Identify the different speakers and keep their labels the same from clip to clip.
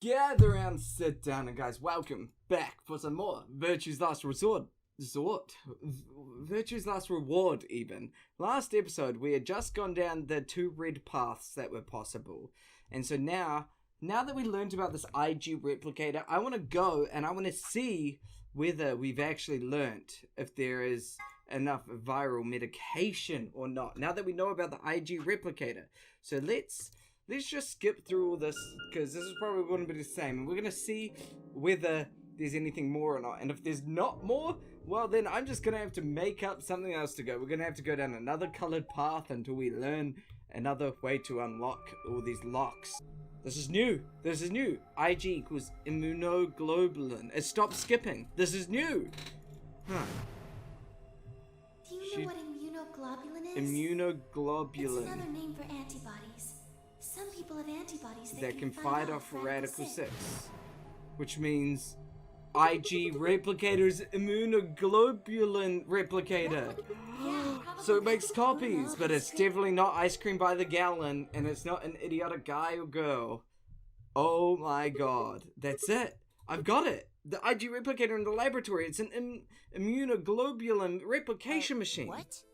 Speaker 1: Gather around, sit down, and guys, welcome back for some more Virtue's Last Virtue's Last Reward, even. Last episode, we had just gone down the two red paths that were possible. And so now that we learned about this IG replicator, I want to go and I want to see whether we've actually learnt if there is enough viral medication or not. Now that we know about the IG replicator. So let's just skip through all this, because this is probably going to be the same. And we're going to see whether there's anything more or not. And if there's not more, well, then I'm just going to have to make up something else to go. We're going to have to go down another colored path until we learn another way to unlock all these locks. This is new. IG equals immunoglobulin. It stopped skipping. This is new. Huh.
Speaker 2: Do you know what immunoglobulin is?
Speaker 1: Immunoglobulin.
Speaker 2: It's another name for antibodies. Some people have antibodies
Speaker 1: that can fight off Radical 6. Which means IG replicator's immunoglobulin replicator.
Speaker 2: Yeah,
Speaker 1: so it makes copies, but it's definitely not ice cream by the gallon, and it's not an idiotic guy or girl. Oh my god. That's it. I've got it. The IG replicator in the laboratory. It's an immunoglobulin replication machine.
Speaker 2: What?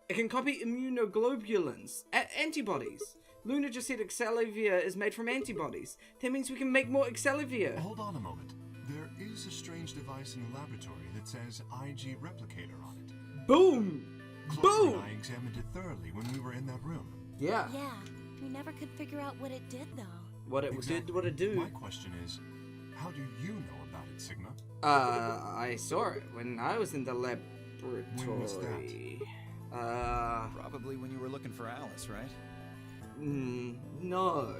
Speaker 1: It can copy immunoglobulins, antibodies. Luna just said Excelivia is made from antibodies. That means we can make more Excelivia.
Speaker 3: Hold on a moment. There is a strange device in the laboratory that says IG replicator on it.
Speaker 1: Boom!
Speaker 3: Clark and I examined it thoroughly when we were in that room.
Speaker 1: Yeah.
Speaker 2: Yeah, we never could figure out what it did though.
Speaker 1: What it did, what it do.
Speaker 3: My question is, how do you know about it, Sigma?
Speaker 1: I saw it when I was in the laboratory.
Speaker 3: When was that?
Speaker 4: Probably when you were looking for Alice, right?
Speaker 1: No.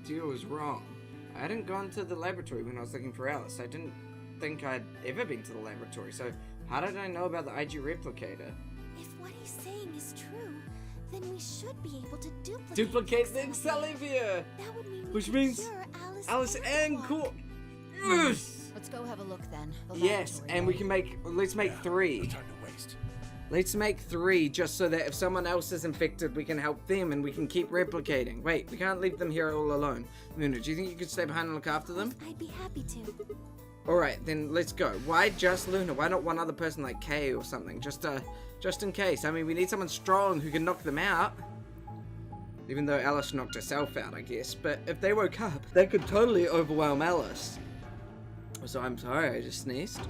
Speaker 1: Deal was wrong. I hadn't gone to the laboratory when I was looking for Alice. I didn't think I'd ever been to the laboratory, so how did I know about the IG replicator?
Speaker 2: If what he's saying is true, then we should be able to
Speaker 1: duplicate the Excelivia!
Speaker 2: That would mean
Speaker 1: which means
Speaker 2: cure
Speaker 1: Alice and Quark. Yes!
Speaker 2: Let's go have a look then.
Speaker 1: Yes, and we can let's make 3.
Speaker 4: No time to waste.
Speaker 1: Let's make 3 just so that if someone else is infected, we can help them and we can keep replicating. Wait, we can't leave them here all alone. Luna, do you think you could stay behind and look after them?
Speaker 2: I'd be happy to.
Speaker 1: Alright, then let's go. Why just Luna? Why not one other person like Kay or something? Just in case. I mean, we need someone strong who can knock them out. Even though Alice knocked herself out, I guess. But if they woke up, they could totally overwhelm Alice. So I'm sorry, I just sneezed.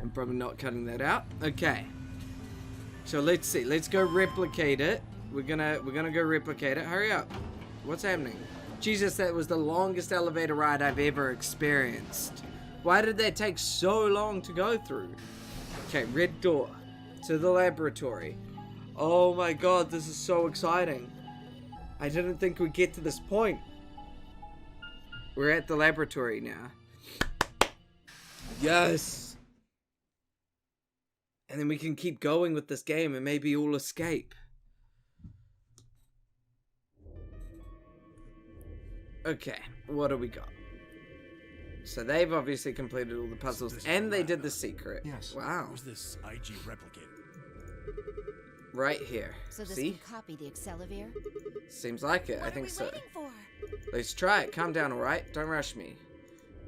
Speaker 1: I'm probably not cutting that out. Okay. So let's see. Let's go replicate it. We're gonna go replicate it. Hurry up. What's happening? Jesus, that was the longest elevator ride I've ever experienced. Why did that take so long to go through? Okay, red door to the laboratory. Oh my god, this is so exciting. I didn't think we'd get to this point. We're at the laboratory now. Yes! And then we can keep going with this game and maybe we'll escape. Okay, what do we got? So they've obviously completed all the puzzles and they did the secret.
Speaker 3: Yes.
Speaker 1: Wow.
Speaker 4: Where's this IG replicator?
Speaker 1: Right here.
Speaker 2: So this
Speaker 1: See?
Speaker 2: can copy the Excelivir?
Speaker 1: Seems like it. I think so.
Speaker 2: What are we waiting for?
Speaker 1: Let's try it. Calm down, alright? Don't rush me.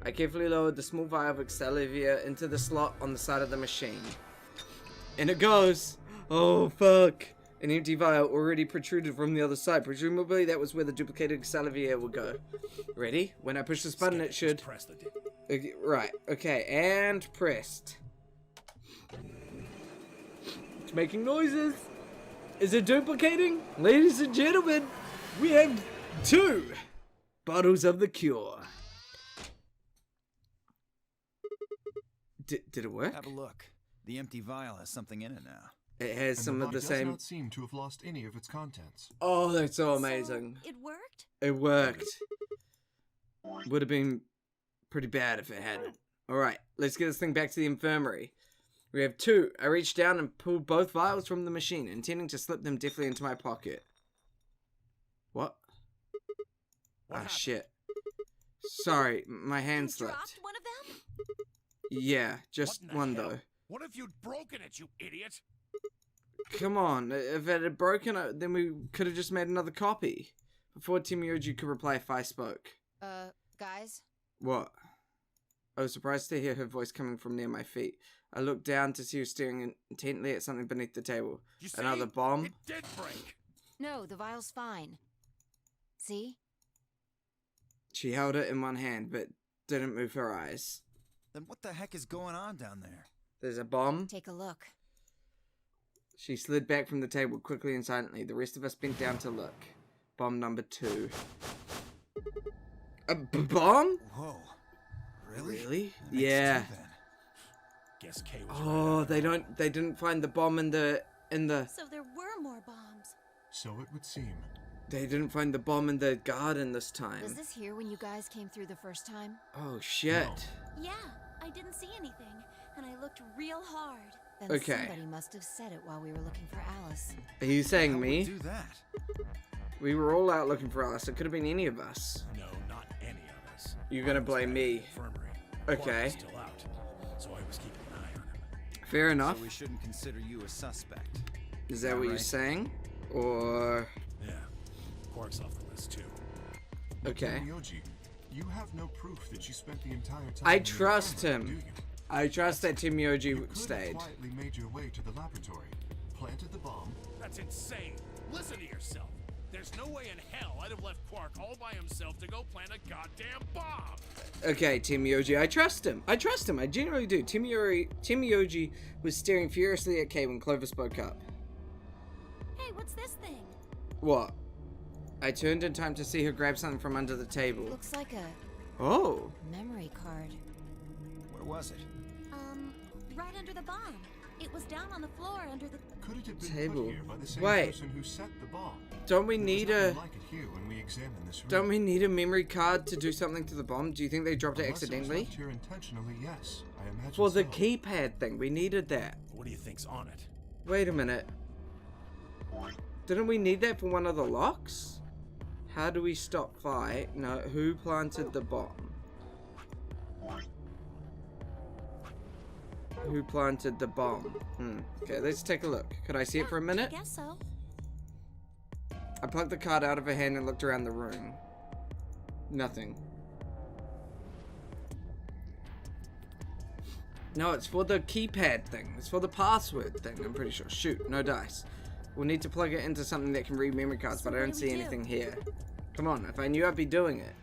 Speaker 1: I carefully lowered the small vial of Excelivir into the slot on the side of the machine. And it goes! Oh, fuck! An empty vial already protruded from the other side. Presumably that was where the duplicated Excelivir will go. Ready? When I push this button it should...
Speaker 4: Press it.
Speaker 1: Okay, right, okay, and pressed. It's making noises! Is it duplicating? Ladies and gentlemen, we have 2 bottles of the cure. Did it work?
Speaker 4: Have a look. The empty vial has something in it now.
Speaker 1: It has some of the same...
Speaker 3: does not seem to have lost any of its contents.
Speaker 1: Oh, that's so amazing.
Speaker 2: So, it worked?
Speaker 1: It worked. Would have been pretty bad if it hadn't. Alright, let's get this thing back to the infirmary. We have 2. I reached down and pulled both vials from the machine, intending to slip them deftly into my pocket. What? Ah, shit. Sorry, my hand slipped.
Speaker 2: Dropped one of them?
Speaker 1: Yeah, just one though.
Speaker 4: What if you'd broken it, you idiot?
Speaker 1: Come on, if it had broken, then we could have just made another copy. Before Timioji could reply, Fi spoke.
Speaker 2: Guys?
Speaker 1: What? I was surprised to hear her voice coming from near my feet. I looked down to see her staring intently at something beneath the table.
Speaker 4: You see?
Speaker 1: Another bomb?
Speaker 4: It did break.
Speaker 2: No, the vial's fine. See?
Speaker 1: She held it in one hand, but didn't move her eyes.
Speaker 4: Then what the heck is going on down there?
Speaker 1: There's a bomb.
Speaker 2: Take a look.
Speaker 1: She slid back from the table quickly and silently. The rest of us bent down to look. Bomb number 2. A bomb?
Speaker 4: Whoa. Really?
Speaker 1: Really?
Speaker 4: That makes
Speaker 1: Yeah.
Speaker 4: 2 then. Guess Kay was
Speaker 1: Oh,
Speaker 4: right.
Speaker 1: they didn't find the bomb in the
Speaker 2: So there were more bombs.
Speaker 3: So it would seem.
Speaker 1: they didn't find the bomb in the garden this time.
Speaker 2: Was this here when you guys came through the first time?
Speaker 1: Oh shit.
Speaker 3: No.
Speaker 5: Yeah, I didn't see anything, and I looked real hard.
Speaker 2: Then
Speaker 1: Okay.
Speaker 2: somebody must have said it while we were looking for Alice.
Speaker 1: Are you saying
Speaker 4: How would
Speaker 1: me?
Speaker 4: do that?
Speaker 1: We were all out looking for Alice. It could have been any of us.
Speaker 4: No, not any of us.
Speaker 1: You're gonna
Speaker 4: I was
Speaker 1: blame
Speaker 4: back
Speaker 1: me.
Speaker 4: in the infirmary.
Speaker 1: Okay.
Speaker 4: Quark was still out, so I was keeping an eye on him.
Speaker 1: Fair enough.
Speaker 4: So we shouldn't consider you a suspect.
Speaker 1: Is that what you're
Speaker 4: right?
Speaker 1: saying? Or
Speaker 4: Yeah. Quark's off the list too.
Speaker 1: okay.
Speaker 3: Timioji, you have no proof that you spent the entire time.
Speaker 1: I
Speaker 3: in the
Speaker 1: trust
Speaker 3: infirmary,
Speaker 1: him.
Speaker 3: do you?
Speaker 1: I trust that
Speaker 3: You
Speaker 1: Timioji
Speaker 3: could have
Speaker 1: stayed.
Speaker 3: quietly made your way to the laboratory, planted the bomb.
Speaker 4: That's insane. Listen to yourself. There's no way in hell I'd have left Quark all by himself to go plant a goddamn bomb.
Speaker 1: Okay, Timioji, I trust him. I trust him. I genuinely do. Timioji was staring furiously at Kay when Clover spoke up.
Speaker 5: Hey, what's this thing?
Speaker 1: What? I turned in time to see her grab something from under the table.
Speaker 2: Looks like a
Speaker 1: Oh.
Speaker 2: memory card.
Speaker 4: Where was it?
Speaker 5: Right under the bomb. It was down on the floor under the...
Speaker 3: Could it have been
Speaker 1: Table.
Speaker 3: put here by the same
Speaker 1: Wait.
Speaker 3: person who set the bomb?
Speaker 1: Don't we
Speaker 3: There was
Speaker 1: need
Speaker 3: nothing
Speaker 1: a
Speaker 3: like it here when we examined this room.
Speaker 1: Don't we need a memory card to do something to the bomb? Do you think they dropped it
Speaker 3: Unless
Speaker 1: accidentally?
Speaker 3: was left here intentionally, yes. I imagine
Speaker 1: For the
Speaker 3: so.
Speaker 1: keypad thing, we needed that.
Speaker 4: What do you think's on it?
Speaker 1: Wait a minute. Didn't we need that for one of the locks? How do we stop fight? No, who planted the bomb? Who planted the bomb? Okay, let's take a look. Could I see it for a
Speaker 5: I
Speaker 1: minute?
Speaker 5: guess so.
Speaker 1: I plucked the card out of her hand and looked around the room. Nothing. No, it's for the keypad thing. It's for the password thing, I'm pretty sure. Shoot, no dice. We'll need to plug it into something that can read memory cards, but I
Speaker 5: So
Speaker 1: don't
Speaker 5: what do
Speaker 1: see
Speaker 5: we do?
Speaker 1: anything here. Come on, if I knew I'd be doing it.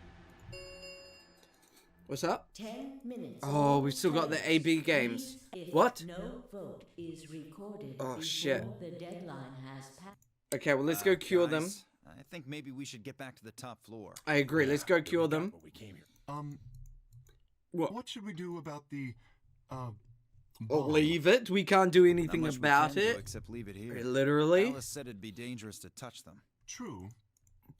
Speaker 1: What's up?
Speaker 6: 10 minutes.
Speaker 1: Oh, we've still got the AB games.
Speaker 6: If
Speaker 1: What?
Speaker 6: No vote is recorded
Speaker 1: Oh,
Speaker 6: before
Speaker 1: shit.
Speaker 6: the deadline has passed.
Speaker 1: Okay, well, let's go cure them.
Speaker 4: Guys, I think maybe we should get back to the top floor.
Speaker 1: I agree, let's go cure
Speaker 4: We got
Speaker 1: them.
Speaker 4: what we came here.
Speaker 1: What?
Speaker 3: Should we do about the,
Speaker 1: Or
Speaker 3: bomb?
Speaker 1: leave it? We can't do
Speaker 4: Not
Speaker 1: anything
Speaker 4: much we
Speaker 1: about
Speaker 4: can do
Speaker 1: it.
Speaker 4: except leave it here.
Speaker 1: Literally.
Speaker 4: Alice said it'd be dangerous to touch them.
Speaker 3: True.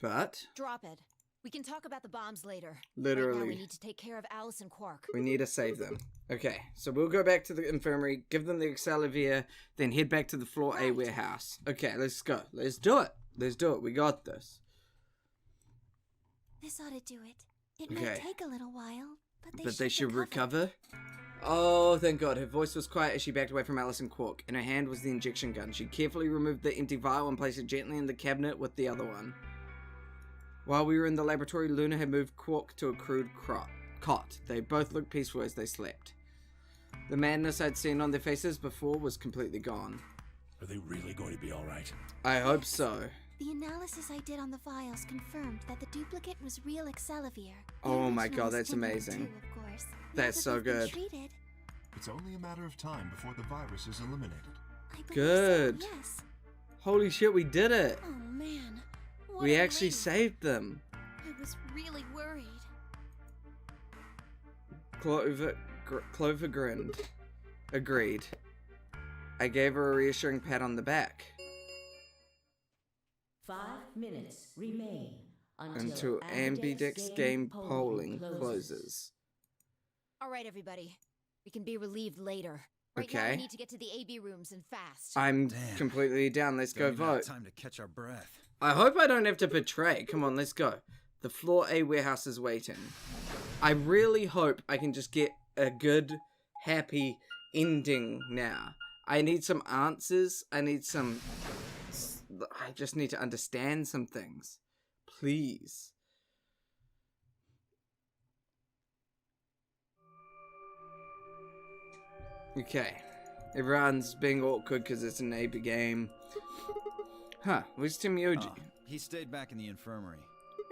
Speaker 1: But,
Speaker 2: Drop it. We can talk about the bombs later. Right now
Speaker 1: literally.
Speaker 2: we need to take care of Alice and Quark.
Speaker 1: We need to save them. Okay, so we'll go back to the infirmary, give them the Excelivir, then head back to the floor A
Speaker 5: Right.
Speaker 1: warehouse. Okay, let's go. Let's do it. Let's do it. We got this.
Speaker 5: This ought to do it. It
Speaker 1: Okay.
Speaker 5: might take a little while,
Speaker 1: But they should recover. Oh, thank God. Her voice was quiet as she backed away from Alice and Quark. In her hand was the injection gun. She carefully removed the empty vial and placed it gently in the cabinet with the other one. While we were in the laboratory, Luna had moved Quark to a crude cot. They both looked peaceful as they slept. The madness I'd seen on their faces before was completely gone.
Speaker 4: Are they really going to be all right?
Speaker 1: I hope so.
Speaker 5: The analysis I did on the vials confirmed that the duplicate was real Excelivir. The
Speaker 1: Oh my
Speaker 5: original
Speaker 1: God,
Speaker 5: was
Speaker 1: that's
Speaker 5: tempered
Speaker 1: amazing.
Speaker 5: too, of course. Now
Speaker 1: That's
Speaker 5: that
Speaker 1: so
Speaker 5: they've been
Speaker 1: good.
Speaker 5: treated,
Speaker 3: It's only a matter of time before the virus is eliminated.
Speaker 5: I believe
Speaker 1: Good.
Speaker 5: So, yes.
Speaker 1: Holy shit, we did it.
Speaker 5: Oh man. What
Speaker 1: We
Speaker 5: a
Speaker 1: actually
Speaker 5: relief.
Speaker 1: saved them.
Speaker 5: I was really worried.
Speaker 1: Clover grinned. Agreed. I gave her a reassuring pat on the back.
Speaker 6: 5 minutes remain
Speaker 1: Until Ambidex game polling closes.
Speaker 2: All right, everybody. We can be relieved later. Right now
Speaker 1: Okay.
Speaker 2: we need to get to the AB rooms and fast.
Speaker 1: I'm
Speaker 4: Damn.
Speaker 1: completely down. Let's go
Speaker 4: Don't even have
Speaker 1: vote.
Speaker 4: time to catch our breath.
Speaker 1: I hope I don't have to betray. Come on, let's go. The floor A warehouse is waiting. I really hope I can just get a good, happy ending now. I need some answers. I just need to understand some things. Please. Okay. Everyone's being awkward because it's an AB game. Huh, where's Timioji?
Speaker 7: Oh, he stayed back in the infirmary.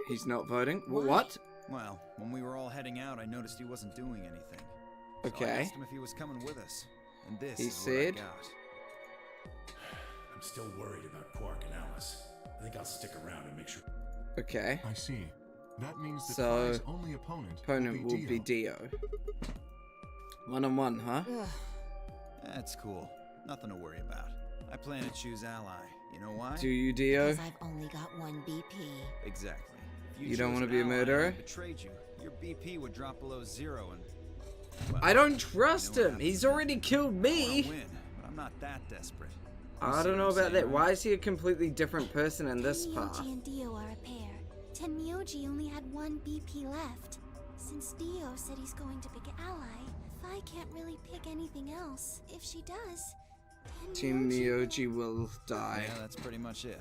Speaker 1: He's not voting?
Speaker 2: Why?
Speaker 1: What?
Speaker 7: Well, when we were all heading out, I noticed he wasn't doing anything. So I
Speaker 1: Okay.
Speaker 7: asked him if he was coming with us. And this
Speaker 1: He
Speaker 7: is what I
Speaker 1: said-
Speaker 7: got.
Speaker 4: I'm still worried about Quark and Alice. I think I'll stick around and make sure.
Speaker 1: Okay.
Speaker 3: I see. That means that
Speaker 1: So,
Speaker 3: Phi's only opponent
Speaker 1: Opponent will be Dio. 1-on-1, huh?
Speaker 2: Ugh.
Speaker 7: That's cool. Nothing to worry about. I plan to choose ally. You know why?
Speaker 1: Do you, Dio?
Speaker 2: Because I've only got one BP.
Speaker 7: Exactly. If
Speaker 1: You don't
Speaker 7: chose
Speaker 1: wanna be a
Speaker 7: ally
Speaker 1: murderer?
Speaker 7: and I betrayed you, your BP would drop below 0 and... Well,
Speaker 1: I don't trust
Speaker 7: you know what
Speaker 1: him.
Speaker 7: happens
Speaker 1: He's
Speaker 7: then.
Speaker 1: already killed
Speaker 7: I
Speaker 1: me.
Speaker 7: wanna win, but I'm not that desperate. You
Speaker 1: I
Speaker 7: see
Speaker 1: don't know
Speaker 7: what I'm
Speaker 1: about that.
Speaker 7: saying,
Speaker 1: Why
Speaker 7: right?
Speaker 1: is he a completely different person in this path?
Speaker 5: Tenmyoji and Dio are a pair. Tenmyoji only had one BP left. Since Dio said he's going to pick ally, Phi can't really pick anything else. If she does,
Speaker 1: Timioji will die.
Speaker 7: Yeah, that's pretty much it.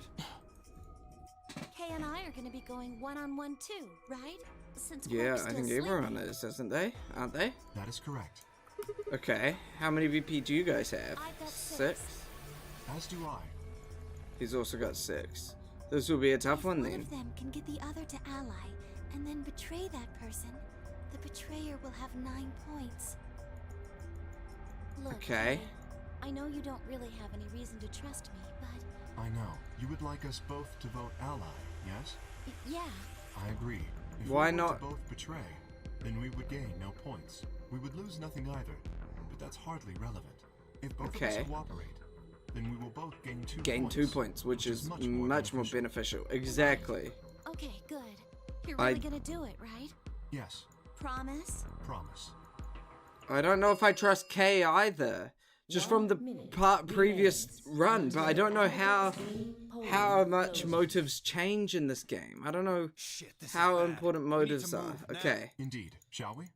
Speaker 5: Kay and I are going to be going one-on-one too, right? Since
Speaker 1: Yeah,
Speaker 5: Quark's
Speaker 1: I
Speaker 5: still
Speaker 1: think everyone
Speaker 5: sleeping.
Speaker 1: is, isn't they? Aren't they?
Speaker 3: That is correct.
Speaker 1: Okay. How many VP do you guys have?
Speaker 5: I've got
Speaker 1: 6?
Speaker 3: As do I.
Speaker 1: He's also got 6. This will be a tough one
Speaker 5: One
Speaker 1: then.
Speaker 5: of them can get the other to ally, and then betray that person. The betrayer will have 9 points. Look,
Speaker 1: Okay.
Speaker 5: Kay, I know you don't really have any reason to trust me, but
Speaker 3: I know. You would like us both to vote ally, yes?
Speaker 5: yeah.
Speaker 3: I agree. If
Speaker 1: Why
Speaker 3: we were
Speaker 1: not-
Speaker 3: to both betray, then we would gain no points. We would lose nothing either, but that's hardly relevant. If both of
Speaker 1: Okay.
Speaker 3: us cooperate, then we will both gain 2
Speaker 1: Gain
Speaker 3: points.
Speaker 1: 2 points, which is much more beneficial. Exactly.
Speaker 5: Okay, good. You're
Speaker 1: I-
Speaker 5: really gonna do it, right?
Speaker 3: Yes,
Speaker 5: Promise?
Speaker 3: promise.
Speaker 1: I don't know if I trust Kay either. Just from the previous run, but I don't know how much motives change in this game. I don't know
Speaker 4: Shit, this
Speaker 1: how
Speaker 4: is bad.
Speaker 1: important
Speaker 4: We need
Speaker 1: motives
Speaker 4: to
Speaker 1: are.
Speaker 4: move now.
Speaker 1: Okay.
Speaker 3: Indeed. Shall we?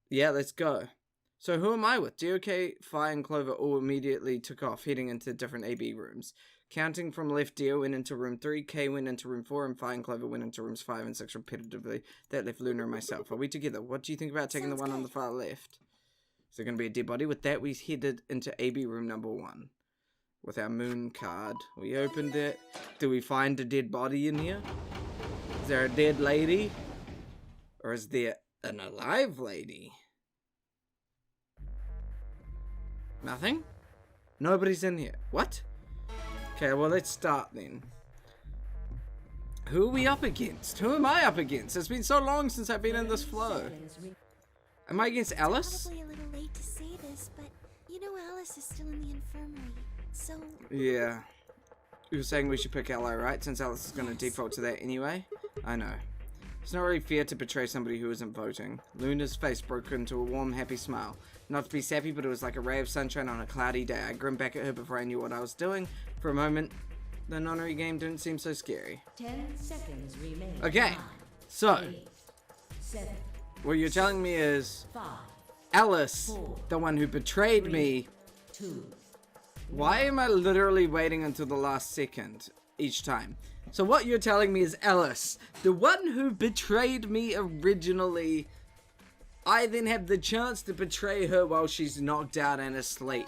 Speaker 1: Yeah, let's go. So who am I with? DOK, Phi, and Clover all immediately took off, heading into different AB rooms. Counting from left, Dio went into room 3, K went into room 4, and Phi and Clover went into rooms 5 and 6 repetitively. That left Luna and myself. Are we together? What do you think about taking
Speaker 5: Sounds
Speaker 1: the one on the
Speaker 5: good.
Speaker 1: far left? Is there going to be a dead body? With that, we headed into AB room number 1. With our moon card. We opened it. Do we find a dead body in here? Is there a dead lady? Or is there an alive lady? Nothing? Nobody's in here. What? Okay, well, let's start then. Who are we up against? Who am I up against? It's been so long since I've been in this flow. Am I against Alice?
Speaker 5: Probably a little late to say this, but you know Alice is still in the infirmary. So,
Speaker 1: Yeah. You were saying we should pick Ally, right? Since Alice is going to
Speaker 5: Yes.
Speaker 1: default to that anyway? I know. It's not really fair to betray somebody who isn't voting. Luna's face broke into a warm, happy smile. Not to be sappy, but it was like a ray of sunshine on a cloudy day. I grinned back at her before I knew what I was doing. For a moment, the nonary game didn't seem so scary.
Speaker 6: 10 seconds remain.
Speaker 1: Okay,
Speaker 6: 9,
Speaker 1: so,
Speaker 6: 8, 7,
Speaker 1: what you're telling me is
Speaker 6: 5,
Speaker 1: Alice, the one who betrayed me.
Speaker 6: 2.
Speaker 1: Why am I literally waiting until the last second each time? So what you're telling me is Alice, the one who betrayed me originally. I then have the chance to betray her while she's knocked out and asleep.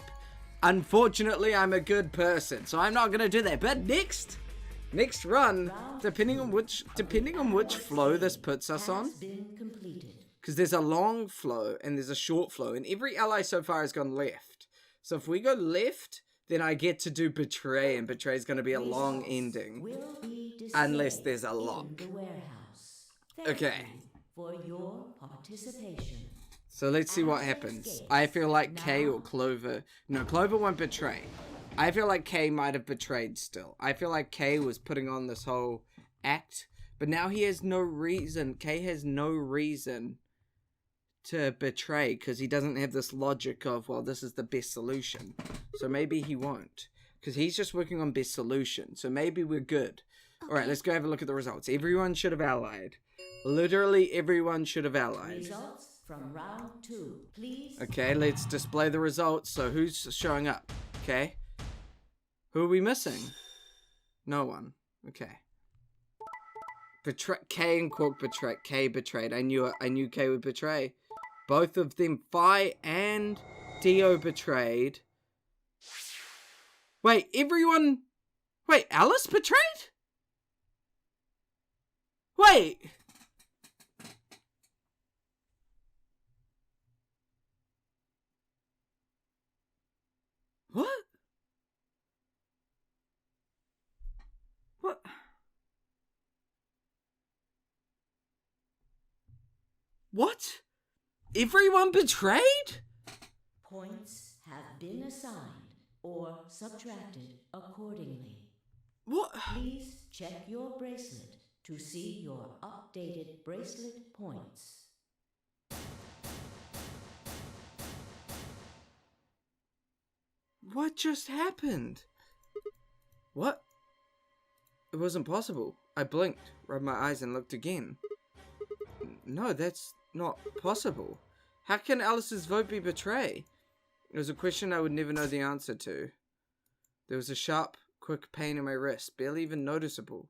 Speaker 1: Unfortunately, I'm a good person, so I'm not gonna do that. But next run, depending on which flow this puts us on,
Speaker 6: Has been completed.
Speaker 1: because there's a long flow and there's a short flow, and every ally so far has gone left. So if we go left, then I get to do betray, and betray is going to be a long ending.
Speaker 6: Will be
Speaker 1: Unless
Speaker 6: displayed
Speaker 1: there's a
Speaker 6: in
Speaker 1: lock.
Speaker 6: the warehouse. Thank
Speaker 1: Okay.
Speaker 6: you for your participation.
Speaker 1: So let's see what happens. I feel like Kay or Clover. No, Clover won't betray. I feel like Kay might have betrayed still. I feel like Kay was putting on this whole act, but now he has no reason. Kay has no reason to betray because he doesn't have this logic of, well, this is the best solution. So maybe he won't because he's just working on best solution. So maybe we're good. All right, let's go have a look at the results. Everyone should have allied. Literally everyone should have allied.
Speaker 6: Results from round 2. Please.
Speaker 1: Okay, let's display the results. So who's showing up? Okay. Who are we missing? No one. Okay. Kay and Quark betrayed. Kay betrayed. I knew it. I knew Kay would betray. Both of them, Phi and Dio betrayed. Wait, everyone... Wait, Alice betrayed? Wait! What? What? What? Everyone betrayed?
Speaker 6: Points have been assigned or subtracted accordingly.
Speaker 1: What?
Speaker 6: Please check your bracelet to see your updated bracelet points.
Speaker 1: What just happened? What? It wasn't possible. I blinked, rubbed my eyes and looked again. No, that's not possible. How can Alice's vote be betray? It was a question I would never know the answer to. There was a sharp, quick pain in my wrist, barely even noticeable.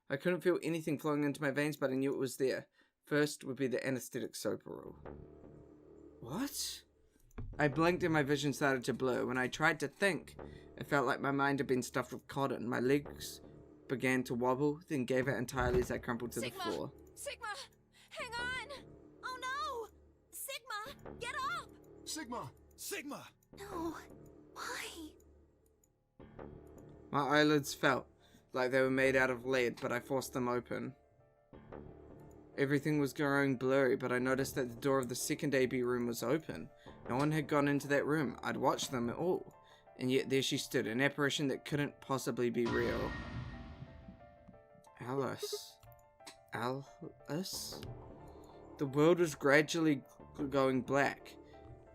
Speaker 1: I couldn't feel anything flowing into my veins, but I knew it was there. First would be the anesthetic Oparer. What? I blinked and my vision started to blur. When I tried to think, it felt like my mind had been stuffed with cotton. My legs began to wobble, then gave out entirely as I crumpled to the floor.
Speaker 5: Sigma! Hang on! Oh no! Sigma! Get up!
Speaker 3: Sigma! Sigma!
Speaker 5: No. Why?
Speaker 1: My eyelids felt like they were made out of lead, but I forced them open. Everything was growing blurry, but I noticed that the door of the second AB room was open. No one had gone into that room. I'd watched them all. And yet there she stood, an apparition that couldn't possibly be real. Alice. Alice? The world was gradually going black,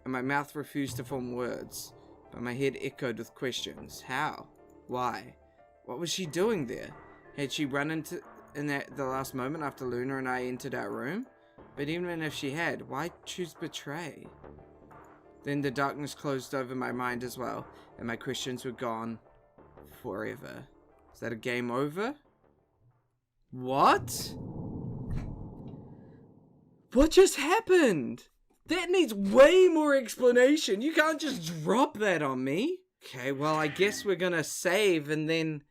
Speaker 1: and my mouth refused to form words, but my head echoed with questions. How? Why? What was she doing there? Had she run in the last moment after Luna and I entered our room? But even if she had, why choose betray? Then the darkness closed over my mind as well, and my questions were gone forever. Is that a game over? What? What just happened? That needs way more explanation. You can't just drop that on me. Okay, well, I guess we're gonna save and then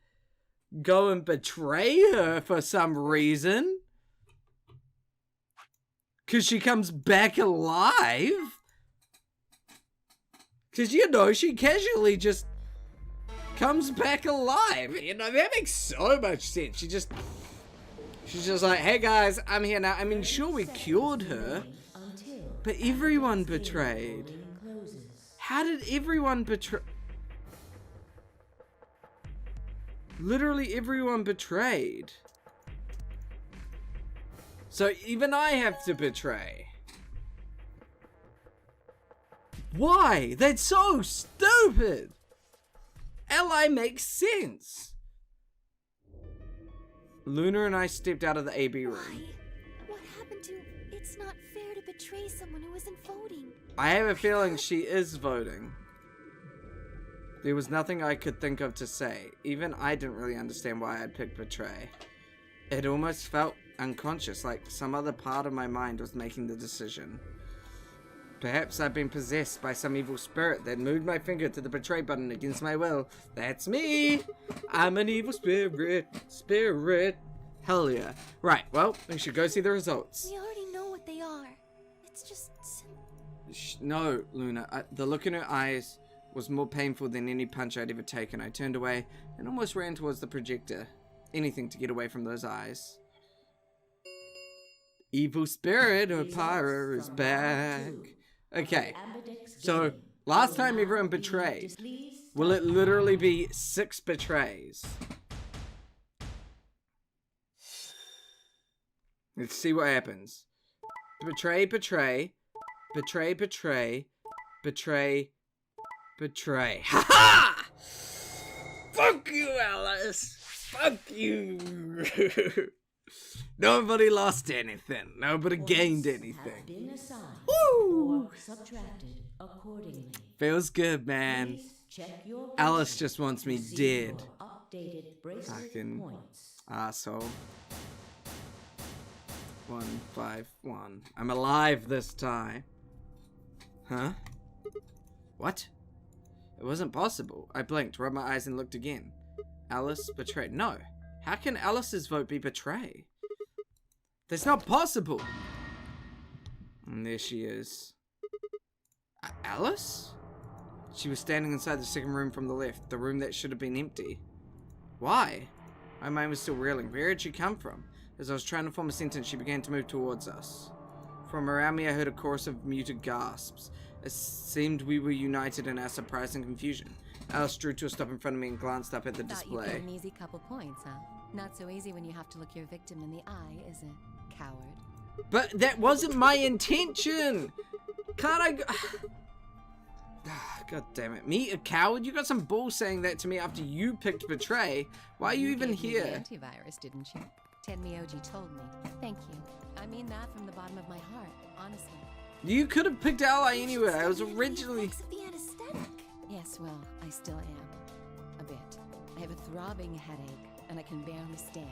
Speaker 1: go and betray her for some reason. 'Cause she comes back alive. 'Cause, you know, she casually just comes back alive. You know, that makes so much sense. She's just like, hey guys, I'm here now. I mean, sure, we cured her, but everyone betrayed. How did everyone betray? Literally everyone betrayed. So even I have to betray. Why? That's so stupid. Ally makes sense. Luna and I stepped out of the AB room.
Speaker 5: Why? What happened to... It's not fair to betray someone who isn't voting.
Speaker 1: I have a feeling she is voting. There was nothing I could think of to say. Even I didn't really understand why I'd picked betray. It almost felt unconscious, like some other part of my mind was making the decision. Perhaps I've been possessed by some evil spirit that moved my finger to the betray button against my will. That's me! I'm an evil spirit. Hell yeah. Right, well, we should go see the results.
Speaker 5: We already know what they are. It's just...
Speaker 1: No, Luna. The look in her eyes was more painful than any punch I'd ever taken. I turned away and almost ran towards the projector. Anything to get away from those eyes. Evil spirit Oparer is back. Okay, so last time everyone betrayed. Will it literally be 6 betrays? Let's see what happens. Betray, betray, betray, betray, betray, betray. Ha ha! Fuck you, Alice! Fuck you! Nobody lost anything. Nobody gained anything. Woo! Feels good, man. Alice just wants me dead. Fucking asshole. 151. I'm alive this time. Huh? What? It wasn't possible. I blinked, rubbed my eyes, and looked again. Alice betrayed. No. How can Alice's vote be betray? That's not possible. And there she is. Alice? She was standing inside the second room from the left, the room that should have been empty. Why? My mind was still reeling. Where had she come from? As I was trying to form a sentence, she began to move towards us. From around me, I heard a chorus of muted gasps. It seemed we were united in our surprise and confusion. Alice drew to a stop in front of me and glanced up at the
Speaker 8: Thought you'd
Speaker 1: display.
Speaker 8: get an easy couple points, huh? Not so easy when you have to look your victim in the eye, is it, coward?
Speaker 1: But that wasn't my intention! Can't I go... God damn it. Me, a coward? You got some bull saying that to me after you picked Betray. Why are you even
Speaker 8: gave me
Speaker 1: here?
Speaker 8: the antivirus, didn't you? Tenmyoji told me. Thank you. I mean that from the bottom of my heart, honestly.
Speaker 1: You could have picked Ally anyway. I was originally...
Speaker 5: Of the anesthetic.
Speaker 8: Yes, well, I still am. A bit. I have a throbbing headache, and I can barely stand.